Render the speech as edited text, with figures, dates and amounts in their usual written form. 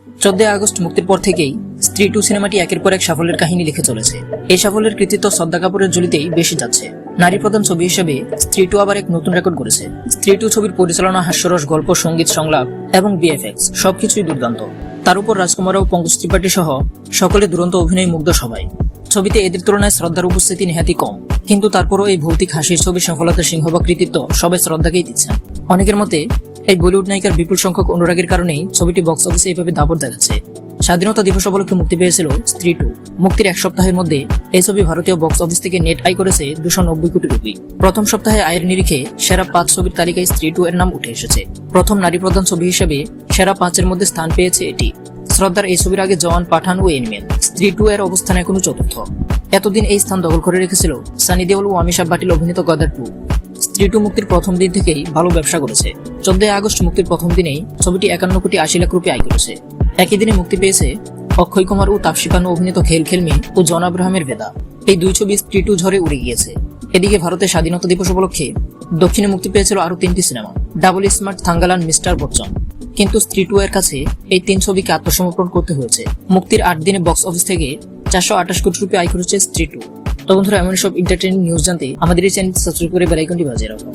14 August মুক্তির পর থেকেই স্ত্রী 2 সিনেমাটি একের পর এক সাফল্যের কাহিনী লিখে চলেছে। এই সাফল্যের কৃতিত্ব শ্রদ্ধা কাপুরের ঝুলিতেই বেশি যাচ্ছে। নারী প্রধান ছবি হিসেবে স্ত্রী 2 আবার এক নতুন রেকর্ড করেছে। স্ত্রী 2 ছবির পরিচালনা, হাস্যরস, গল্প, সঙ্গীত, সংলাপ এবং বিএফএক্স সবকিছুই দুর্দান্ত। তার উপর রাজকুমার রাও, পঙ্কজ ত্রিপাঠী সহ সকলে দুরন্ত অভিনয় মুগ্ধ সবাই। ছবিতে এদের তুলনায় শ্রদ্ধার উপস্থিতি নেহাতি কম, কিন্তু তারপরও এই ভৌতিক হাসির ছবির সফলতার সিংহভাগ কৃতিত্ব সবাই শ্রদ্ধাকেই দিচ্ছেন। অনেকের মতে এই বলিউড নায়িকার বিপুল সংখ্যক অনুরাগের কারণেই ছবিটি বক্স অফিসে এইভাবে দাপট দেখাচ্ছে। স্বাধীনতা দিবস উপলক্ষে মুক্তি পেয়েছিল স্ত্রী 2। মুক্তির এক সপ্তাহের মধ্যে এই ছবি ভারতীয় বক্স অফিস থেকে নেট আয় করেছে 290 কোটি রুপি। প্রথম সপ্তাহে আয়ের নিরিখে সেরা 5 ছবির তালিকায় স্ত্রী 2 এর নাম উঠে এসেছে। প্রথম নারী প্রধান ছবি হিসেবে সেরা 5-এর মধ্যে স্থান পেয়েছে এটি। শ্রদ্ধার এই ছবির আগে জওয়ান, পাঠান ও এনিমেল। স্ত্রী 2 এর অবস্থান এখনো চতুর্থ। এতদিন এই স্থান দখল করে রেখেছিল সানি দেওল ও অমিতাভ বাটিল অভিনীত গদার 2। স্ত্রী 2 মুক্তির প্রথম দিন থেকেই ভালো ব্যবসা করেছে। 14 আগস্ট মুক্তির প্রথম দিনেই ছবিটি 51 কোটি 80 লাখ রুপি আয় করেছে। একই দিনে মুক্তি পেয়েছে অক্ষয় কুমার ও তাপসী পান্নু অভিনীত খেল খেলমি ও জন আব্রাহামের বেদা। এই দুই ছবি স্ত্রী 2 ঝড়ে উড়ে গিয়েছে। এদিকে ভারতের স্বাধীনতা দিবস উপলক্ষে দক্ষিণে মুক্তি পেয়েছিল আরো 3টি সিনেমা, double smart, Thangalaan, mister Bachchan. কিন্তু স্ত্রী 2 এর কাছে এই 3 ছবিকে আত্মসমর্পণ করতে হয়েছে। মুক্তির 8 দিনে বক্স অফিস থেকে 428 কোটি রুপি আয় করেছে স্ত্রী 2। তো বন্ধুরা, এমন সব এন্টারটেইনিং নিউজ জানতে আমাদের এই চ্যানেল সাবস্ক্রাইব করে বেল আইকনটি বাজিয়ে রাখুন।